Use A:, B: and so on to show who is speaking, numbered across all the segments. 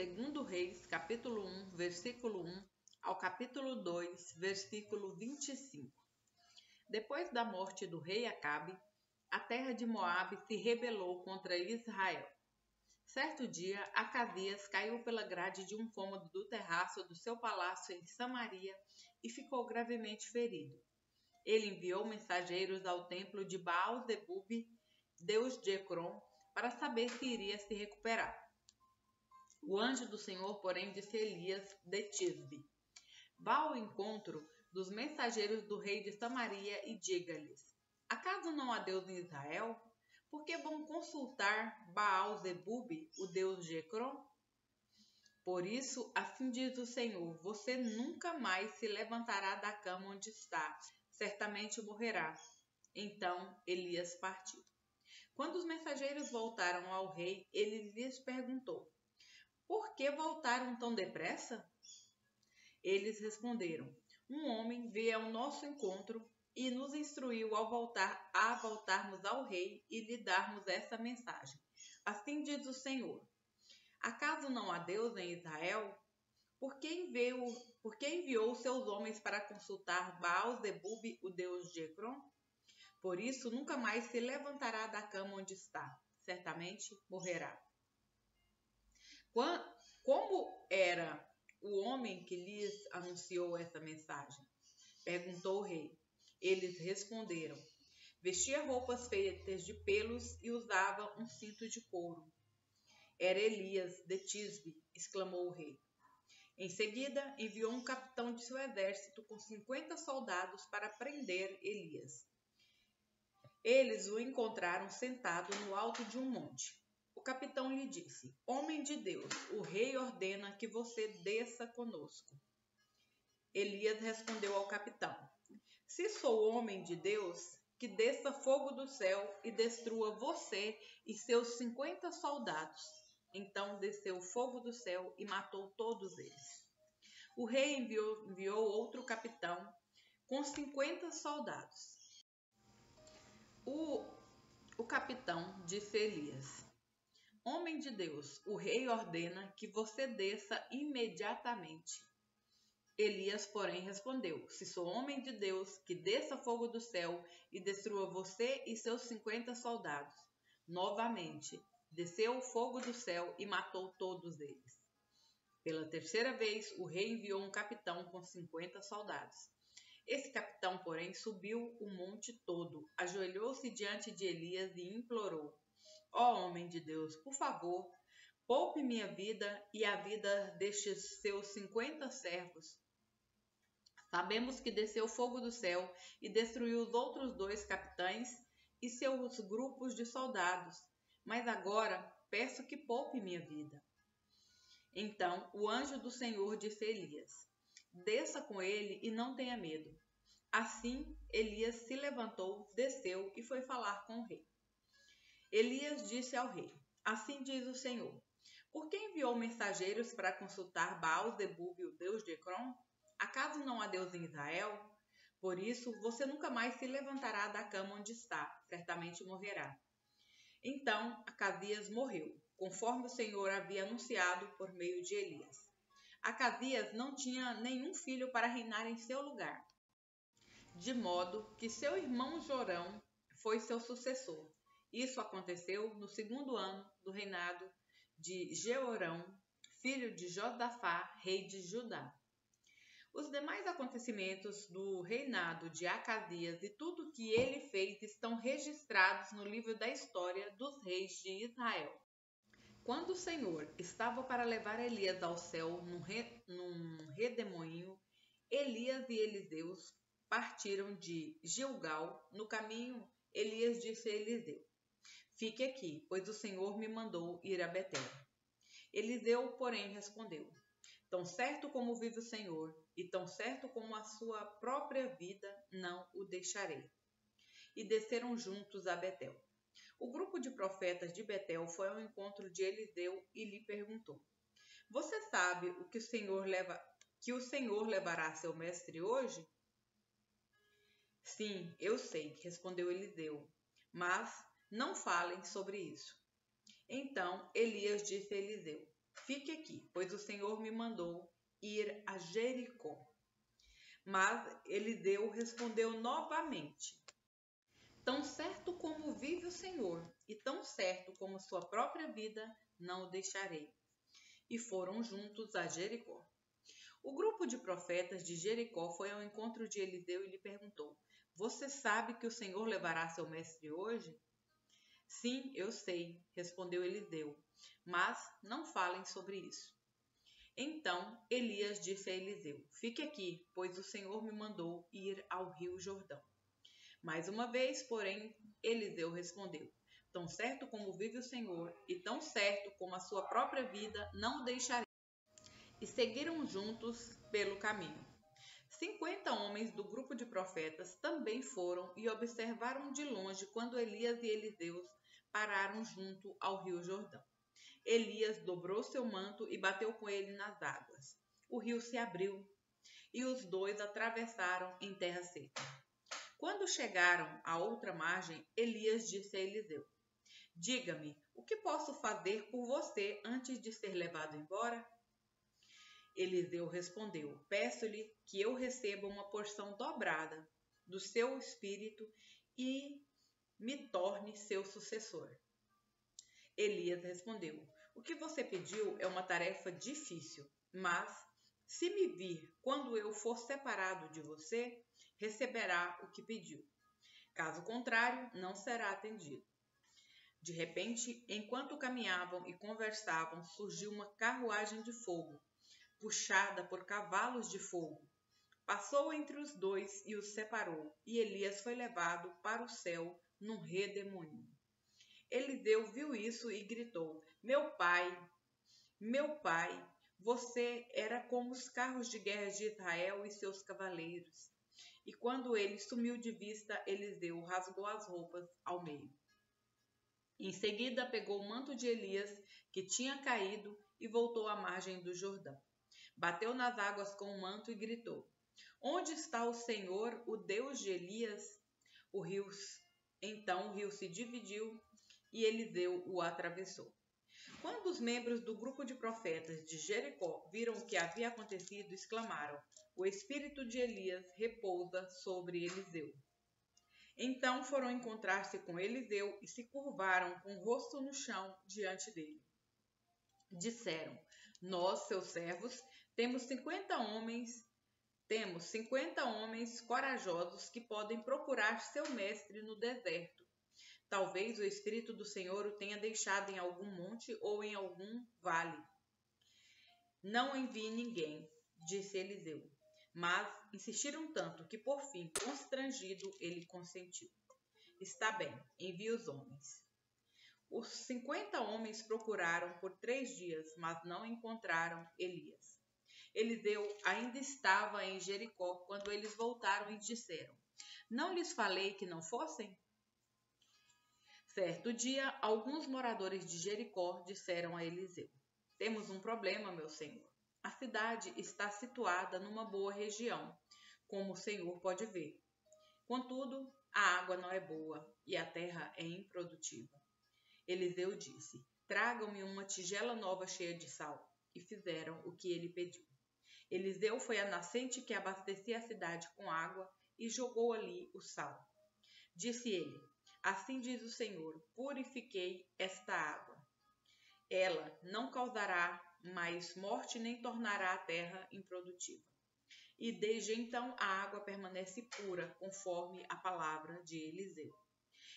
A: 2 Reis, capítulo 1, versículo 1 ao capítulo 2, versículo 25. Depois da morte do rei Acabe, a terra de Moabe se rebelou contra Israel. Certo dia, Acasias caiu pela grade de um cômodo do terraço do seu palácio em Samaria e ficou gravemente ferido. Ele enviou mensageiros ao templo de Baal-zebub, deus de Ecrom, para saber se iria se recuperar. O anjo do Senhor, porém, disse a Elias de Tisbe: vá ao encontro dos mensageiros do rei de Samaria e diga-lhes: acaso não há Deus em Israel? Por que vão consultar Baal-zebub, o deus de Ecrom? Por isso, assim diz o Senhor: você nunca mais se levantará da cama onde está, certamente morrerá. Então Elias partiu. Quando os mensageiros voltaram ao rei, ele lhes perguntou: por que voltaram tão depressa? Eles responderam: um homem veio ao nosso encontro e nos instruiu a voltarmos ao rei e lhe darmos essa mensagem. Assim diz o Senhor: acaso não há Deus em Israel? Por que enviou seus homens para consultar Baal-zebub, o deus de Ecrom? Por isso nunca mais se levantará da cama onde está, certamente morrerá. Como era o homem que lhes anunciou essa mensagem? Perguntou o rei. Eles responderam: vestia roupas feitas de pelos e usava um cinto de couro. Era Elias de Tisbe, exclamou o rei. Em seguida, enviou um capitão de seu exército com 50 soldados para prender Elias. Eles o encontraram sentado no alto de um monte. O capitão lhe disse: homem de Deus, o rei ordena que você desça conosco. Elias respondeu ao capitão: se sou homem de Deus, que desça fogo do céu e destrua você e seus 50 soldados. Então desceu fogo do céu e matou todos eles. O rei enviou outro capitão com 50 soldados. O capitão disse a Elias: homem de Deus, o rei ordena que você desça imediatamente. Elias, porém, respondeu: se sou homem de Deus, que desça fogo do céu e destrua você e seus 50 soldados. Novamente, desceu o fogo do céu e matou todos eles. Pela terceira vez, o rei enviou um capitão com 50 soldados. Esse capitão, porém, subiu o monte todo, ajoelhou-se diante de Elias e implorou: ó homem de Deus, por favor, poupe minha vida e a vida destes seus 50 servos. Sabemos que desceu fogo do céu e destruiu os outros 2 capitães e seus grupos de soldados, mas agora peço que poupe minha vida. Então o anjo do Senhor disse a Elias: desça com ele e não tenha medo. Assim Elias se levantou, desceu e foi falar com o rei. Elias disse ao rei: assim diz o Senhor: por que enviou mensageiros para consultar Baal-zebub, o deus de Ecrom? Acaso não há Deus em Israel? Por isso você nunca mais se levantará da cama onde está, certamente morrerá. Então Acasias morreu, conforme o Senhor havia anunciado por meio de Elias. Acasias não tinha nenhum filho para reinar em seu lugar, de modo que seu irmão Jorão foi seu sucessor. Isso aconteceu no 2º ano do reinado de Jeorão, filho de Josafá, rei de Judá. Os demais acontecimentos do reinado de Acasias e tudo o que ele fez estão registrados no livro da história dos reis de Israel. Quando o Senhor estava para levar Elias ao céu num redemoinho, Elias e Eliseus partiram de Gilgal. No caminho, Elias disse a Eliseu: fique aqui, pois o Senhor me mandou ir a Betel. Eliseu, porém, respondeu: tão certo como vive o Senhor, e tão certo como a sua própria vida, não o deixarei. E desceram juntos a Betel. O grupo de profetas de Betel foi ao encontro de Eliseu e lhe perguntou: você sabe o que o Senhor levará a seu mestre hoje? Sim, eu sei, respondeu Eliseu, mas não falem sobre isso. Então Elias disse a Eliseu: fique aqui, pois o Senhor me mandou ir a Jericó. Mas Eliseu respondeu novamente: tão certo como vive o Senhor, e tão certo como sua própria vida, não o deixarei. E foram juntos a Jericó. O grupo de profetas de Jericó foi ao encontro de Eliseu e lhe perguntou: você sabe que o Senhor levará seu mestre hoje? Sim, eu sei, respondeu Eliseu, mas não falem sobre isso. Então Elias disse a Eliseu: fique aqui, pois o Senhor me mandou ir ao rio Jordão. Mais uma vez, porém, Eliseu respondeu: tão certo como vive o Senhor, e tão certo como a sua própria vida, não o deixarei. E seguiram juntos pelo caminho. 50 homens do grupo de profetas também foram e observaram de longe quando Elias e Eliseu pararam junto ao rio Jordão. Elias dobrou seu manto e bateu com ele nas águas. O rio se abriu e os dois atravessaram em terra seca. Quando chegaram à outra margem, Elias disse a Eliseu: diga-me, o que posso fazer por você antes de ser levado embora? Eliseu respondeu: peço-lhe que eu receba uma porção dobrada do seu espírito e me torne seu sucessor. Elias respondeu: o que você pediu é uma tarefa difícil, mas se me vir quando eu for separado de você, receberá o que pediu. Caso contrário, não será atendido. De repente, enquanto caminhavam e conversavam, surgiu uma carruagem de fogo, puxada por cavalos de fogo. Passou entre os dois e os separou, e Elias foi levado para o céu num redemoinho. Eliseu viu isso e gritou: meu pai, você era como os carros de guerra de Israel e seus cavaleiros. E quando ele sumiu de vista, Eliseu rasgou as roupas ao meio. Em seguida, pegou o manto de Elias, que tinha caído, e voltou à margem do Jordão. Bateu nas águas com o manto e gritou: onde está o Senhor, o Deus de Elias? Então o rio se dividiu e Eliseu o atravessou. Quando os membros do grupo de profetas de Jericó viram o que havia acontecido, exclamaram: o espírito de Elias repousa sobre Eliseu. Então foram encontrar-se com Eliseu e se curvaram com o rosto no chão diante dele. Disseram: nós, seus servos, temos 50 homens corajosos que podem procurar seu mestre no deserto. Talvez o Espírito do Senhor o tenha deixado em algum monte ou em algum vale. Não envie ninguém, disse Eliseu. Mas insistiram tanto que, por fim, constrangido, ele consentiu. Está bem, envie os homens. Os 50 homens procuraram por 3 dias, mas não encontraram Elias. Eliseu ainda estava em Jericó quando eles voltaram e disseram: não lhes falei que não fossem? Certo dia, alguns moradores de Jericó disseram a Eliseu: temos um problema, meu senhor. A cidade está situada numa boa região, como o senhor pode ver. Contudo, a água não é boa e a terra é improdutiva. Eliseu disse: tragam-me uma tigela nova cheia de sal. E fizeram o que ele pediu. Eliseu foi à nascente que abastecia a cidade com água e jogou ali o sal. Disse ele: assim diz o Senhor, purifiquei esta água. Ela não causará mais morte nem tornará a terra improdutiva. E desde então a água permanece pura, conforme a palavra de Eliseu.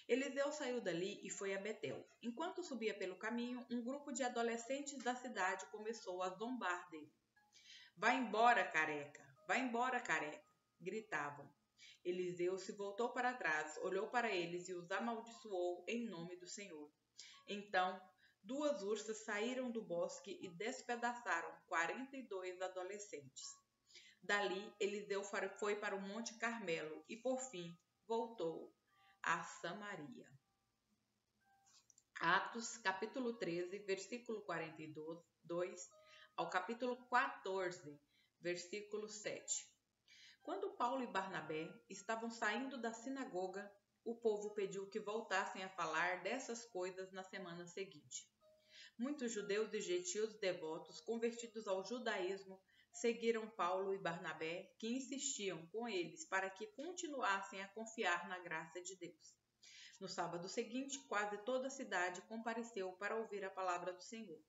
A: Eliseu saiu dali e foi a Betel. Enquanto subia pelo caminho, um grupo de adolescentes da cidade começou a zombar dele. Vai embora, careca! Vai embora, careca! Gritavam. Eliseu se voltou para trás, olhou para eles e os amaldiçoou em nome do Senhor. Então 2 ursas saíram do bosque e despedaçaram 42 adolescentes. Dali, Eliseu foi para o Monte Carmelo e, por fim, voltou a Samaria. Atos, capítulo 13, versículo 42 ao capítulo 14, versículo 7. Quando Paulo e Barnabé estavam saindo da sinagoga, o povo pediu que voltassem a falar dessas coisas na semana seguinte. Muitos judeus e gentios devotos, convertidos ao judaísmo, seguiram Paulo e Barnabé, que insistiam com eles para que continuassem a confiar na graça de Deus. No sábado seguinte, quase toda a cidade compareceu para ouvir a palavra do Senhor.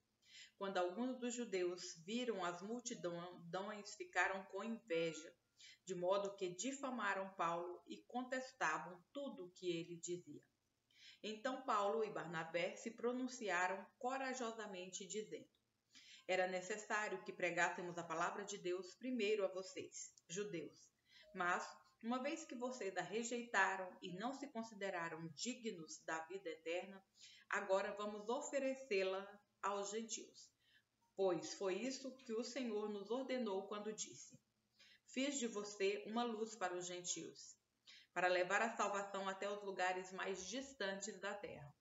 A: Quando alguns dos judeus viram as multidões, ficaram com inveja, de modo que difamaram Paulo e contestavam tudo o que ele dizia. Então Paulo e Barnabé se pronunciaram corajosamente, dizendo: era necessário que pregássemos a palavra de Deus primeiro a vocês, judeus. Mas, uma vez que vocês a rejeitaram e não se consideraram dignos da vida eterna, agora vamos oferecê-la aos gentios. Pois foi isso que o Senhor nos ordenou quando disse: fiz de você uma luz para os gentios, para levar a salvação até os lugares mais distantes da terra.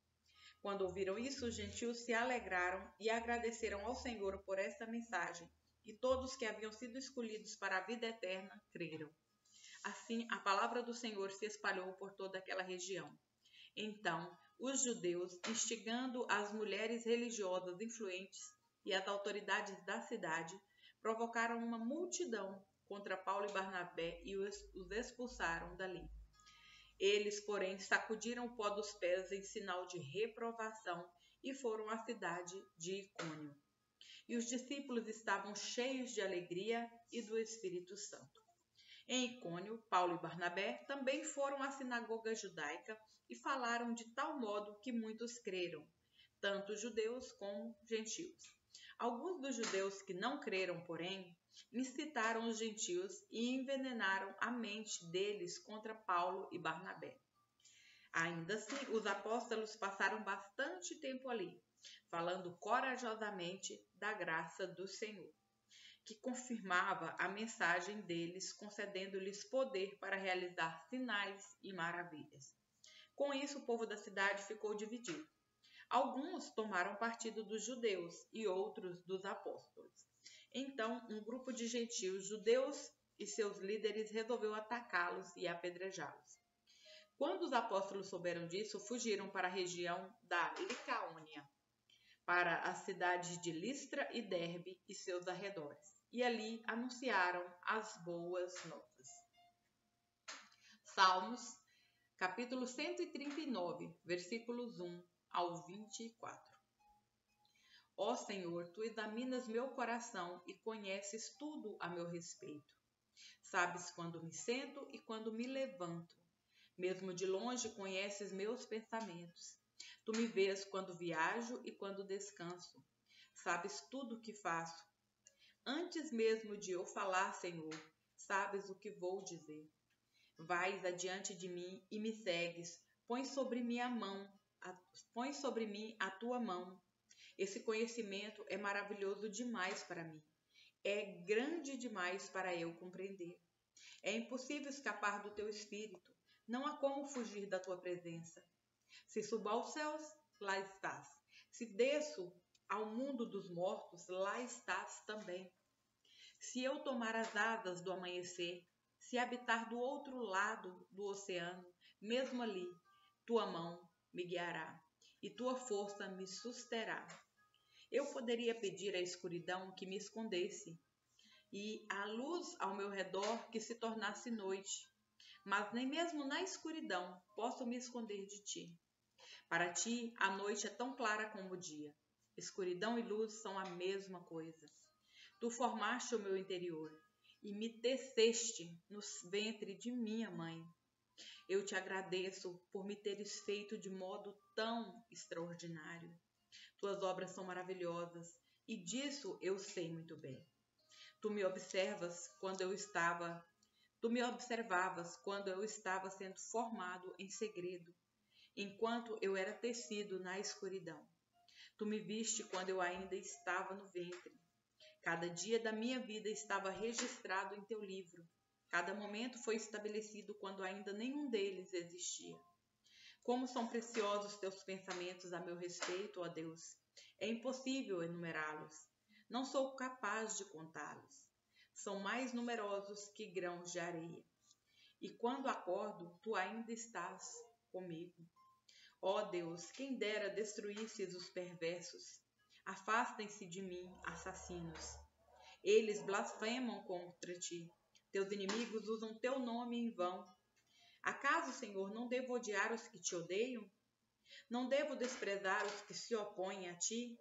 A: Quando ouviram isso, os gentios se alegraram e agradeceram ao Senhor por esta mensagem, e todos que haviam sido escolhidos para a vida eterna creram. Assim, a palavra do Senhor se espalhou por toda aquela região. Então, os judeus, instigando as mulheres religiosas influentes e as autoridades da cidade, provocaram uma multidão contra Paulo e Barnabé e os expulsaram dali. Eles, porém, sacudiram o pó dos pés em sinal de reprovação e foram à cidade de Icônio. E os discípulos estavam cheios de alegria e do Espírito Santo. Em Icônio, Paulo e Barnabé também foram à sinagoga judaica e falaram de tal modo que muitos creram, tanto judeus como gentios. Alguns dos judeus que não creram, porém, incitaram os gentios e envenenaram a mente deles contra Paulo e Barnabé. Ainda assim, os apóstolos passaram bastante tempo ali, falando corajosamente da graça do Senhor, que confirmava a mensagem deles, concedendo-lhes poder para realizar sinais e maravilhas. Com isso, o povo da cidade ficou dividido. Alguns tomaram partido dos judeus e outros dos apóstolos. Então, um grupo de gentios, judeus e seus líderes resolveu atacá-los e apedrejá-los. Quando os apóstolos souberam disso, fugiram para a região da Licaônia, para as cidades de Listra e Derbe e seus arredores, e ali anunciaram as boas novas. Salmos, capítulo 139, versículos 1 ao 24. Ó Senhor, tu examinas meu coração e conheces tudo a meu respeito. Sabes quando me sento e quando me levanto. Mesmo de longe conheces meus pensamentos. Tu me vês quando viajo e quando descanso. Sabes tudo o que faço. Antes mesmo de eu falar, Senhor, sabes o que vou dizer. Vais adiante de mim e me segues. Põe sobre mim a tua mão. Esse conhecimento é maravilhoso demais para mim. É grande demais para eu compreender. É impossível escapar do teu espírito. Não há como fugir da tua presença. Se subo aos céus, lá estás. Se desço ao mundo dos mortos, lá estás também. Se eu tomar as asas do amanhecer, se habitar do outro lado do oceano, mesmo ali, tua mão me guiará e tua força me susterá. Eu poderia pedir à escuridão que me escondesse e à luz ao meu redor que se tornasse noite, mas nem mesmo na escuridão posso me esconder de ti. Para ti, a noite é tão clara como o dia. Escuridão e luz são a mesma coisa. Tu formaste o meu interior e me teceste no ventre de minha mãe. Eu te agradeço por me teres feito de modo tão extraordinário. Tuas obras são maravilhosas e disso eu sei muito bem. Tu me observavas quando eu estava sendo formado em segredo, enquanto eu era tecido na escuridão. Tu me viste quando eu ainda estava no ventre. Cada dia da minha vida estava registrado em teu livro. Cada momento foi estabelecido quando ainda nenhum deles existia. Como são preciosos teus pensamentos a meu respeito, ó Deus. É impossível enumerá-los. Não sou capaz de contá-los. São mais numerosos que grãos de areia. E quando acordo, tu ainda estás comigo. Ó Deus, quem dera destruísses os perversos. Afastem-se de mim, assassinos. Eles blasfemam contra ti. Teus inimigos usam teu nome em vão. Acaso, Senhor, não devo odiar os que te odeiam? Não devo desprezar os que se opõem a ti?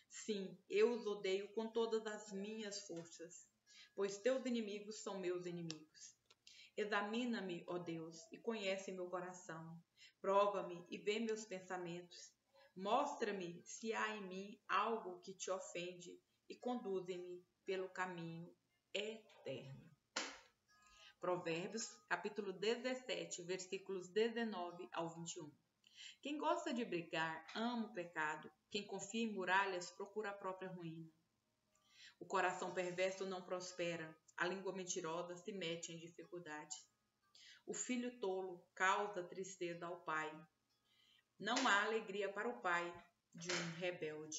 A: Sim, eu os odeio com todas as minhas forças, pois teus inimigos são meus inimigos. Examina-me, ó Deus, e conhece meu coração. Prova-me e vê meus pensamentos. Mostra-me se há em mim algo que te ofende e conduze-me pelo caminho eterno. Provérbios, capítulo 17, versículos 19 ao 21. Quem gosta de brigar, ama o pecado. Quem confia em muralhas, procura a própria ruína. O coração perverso não prospera. A língua mentirosa se mete em dificuldade. O filho tolo causa tristeza ao pai. Não há alegria para o pai de um rebelde.